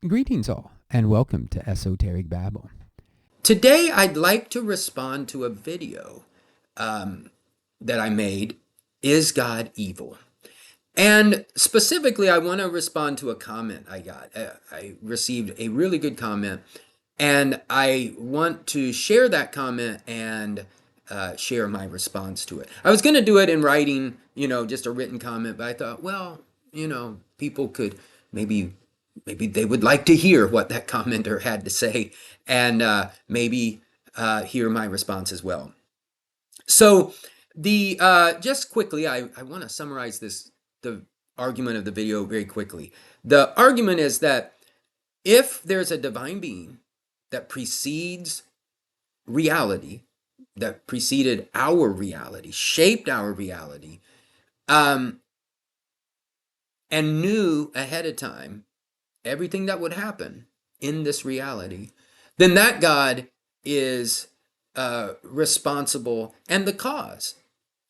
Greetings, all, and welcome to Esoteric Babble. Today, I'd like to respond to a video that I made, Is God Evil? And specifically, I want to respond to a comment I got. I received a really good comment, and I want to share that comment and share my response to it. I was going to do it in writing, just a written comment, but I thought, well, people could maybe they would like to hear what that commenter had to say, and maybe hear my response as well. So the just quickly, I want to summarize the argument of the video very quickly. The argument is that if there's a divine being that precedes reality, that preceded our reality, shaped our reality, and knew ahead of time everything that would happen in this reality, then that God is responsible and the cause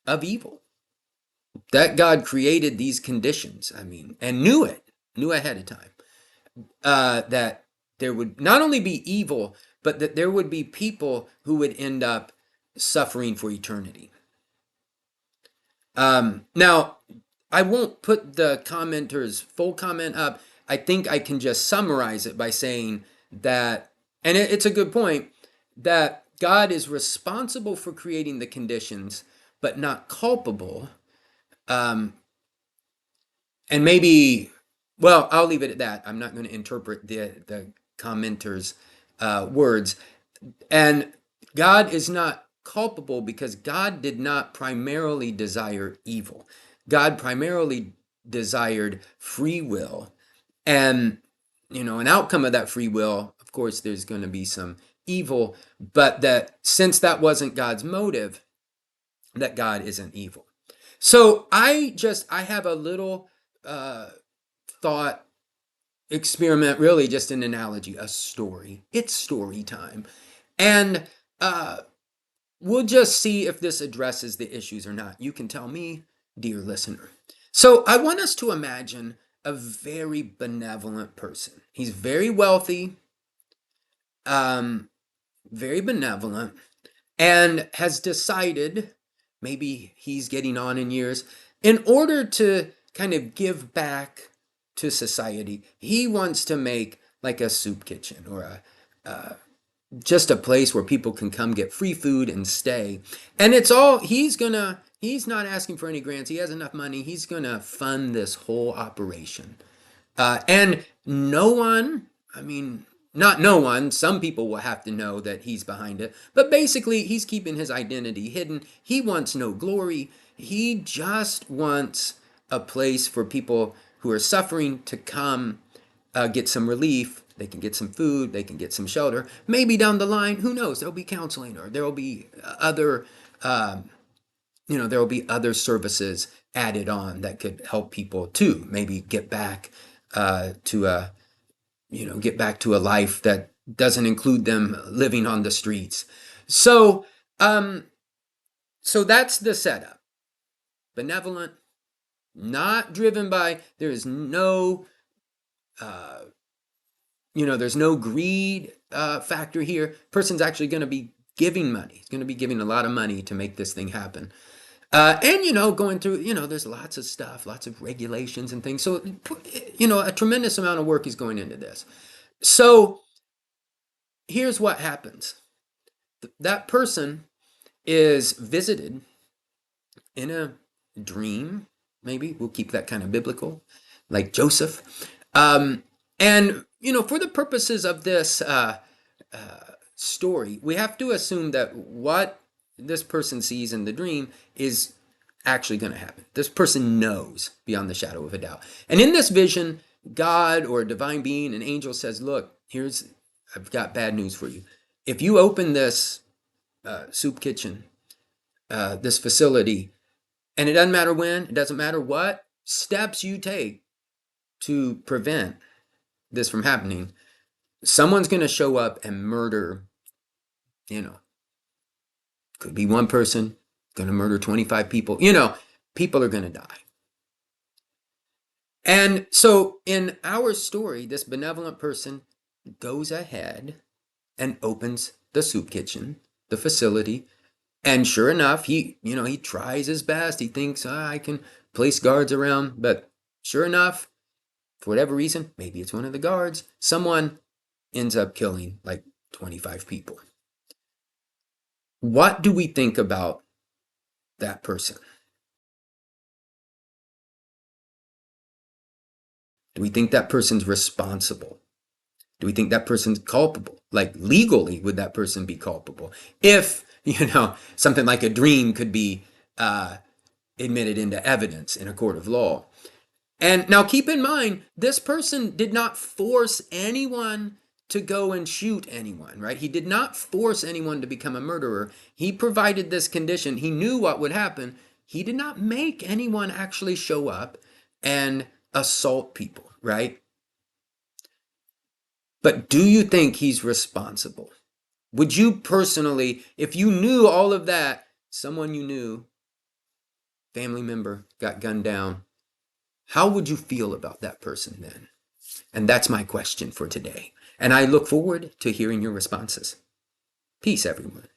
of evil. That God created these conditions, and knew ahead of time, that there would not only be evil, but that there would be people who would end up suffering for eternity. Now, I won't put the commenter's full comment up. I think I can just summarize it by saying that, and it's a good point, that God is responsible for creating the conditions, but not culpable. And maybe, well, I'll leave it at that. I'm not going to interpret the commenter's words. And God is not culpable because God did not primarily desire evil. God primarily desired free will. And, an outcome of that free will, of course, there's going to be some evil, but that since that wasn't God's motive, that God isn't evil. So I have a little thought experiment, really just an analogy, a story. It's story time. And we'll just see if this addresses the issues or not. You can tell me, dear listener. So I want us to imagine a very benevolent person. He's very wealthy, very benevolent, and has decided, maybe he's getting on in years, in order to kind of give back to society, he wants to make like a soup kitchen or just a place where people can come get free food and stay. And it's all, he's not asking for any grants. He has enough money. He's gonna fund this whole operation. And no one, not no one, some people will have to know that he's behind it, but basically he's keeping his identity hidden. He wants no glory. He just wants a place for people who are suffering to come get some relief. They can get some food, they can get some shelter. Maybe down the line, who knows, there'll be counseling, or there'll be other services added on that could help people too, maybe get back to a life that doesn't include them living on the streets. So that's the setup. Benevolent, not driven by, there's no greed factor here. Person's actually going to be giving money. He's going to be giving a lot of money to make this thing happen. And going through, there's lots of stuff, lots of regulations and things. So, a tremendous amount of work is going into this. So here's what happens. That person is visited in a dream, maybe. We'll keep that kind of biblical, like Joseph. And, for the purposes of this story, we have to assume that what this person sees in the dream is actually going to happen. This person knows beyond the shadow of a doubt. And in this vision, God or a divine being, an angel says, look, I've got bad news for you. If you open this soup kitchen, this facility, and it doesn't matter when, it doesn't matter what steps you take to prevent this from happening, someone's going to show up and murder, could be one person, going to murder 25 people. People are going to die. And so in our story, this benevolent person goes ahead and opens the soup kitchen, the facility. And sure enough, he tries his best. He thinks, I can place guards around. But sure enough, for whatever reason, maybe it's one of the guards, someone ends up killing like 25 people. What do we think about that person? Do we think that person's responsible? Do we think that person's culpable? Like legally, would that person be culpable? If, something like a dream could be admitted into evidence in a court of law. And now keep in mind, this person did not force anyone to go and shoot anyone, right? He did not force anyone to become a murderer. He provided this condition. He knew what would happen. He did not make anyone actually show up and assault people, right? But do you think he's responsible? Would you personally, if you knew all of that, someone you knew, family member, got gunned down, how would you feel about that person then? And that's my question for today. And I look forward to hearing your responses. Peace, everyone.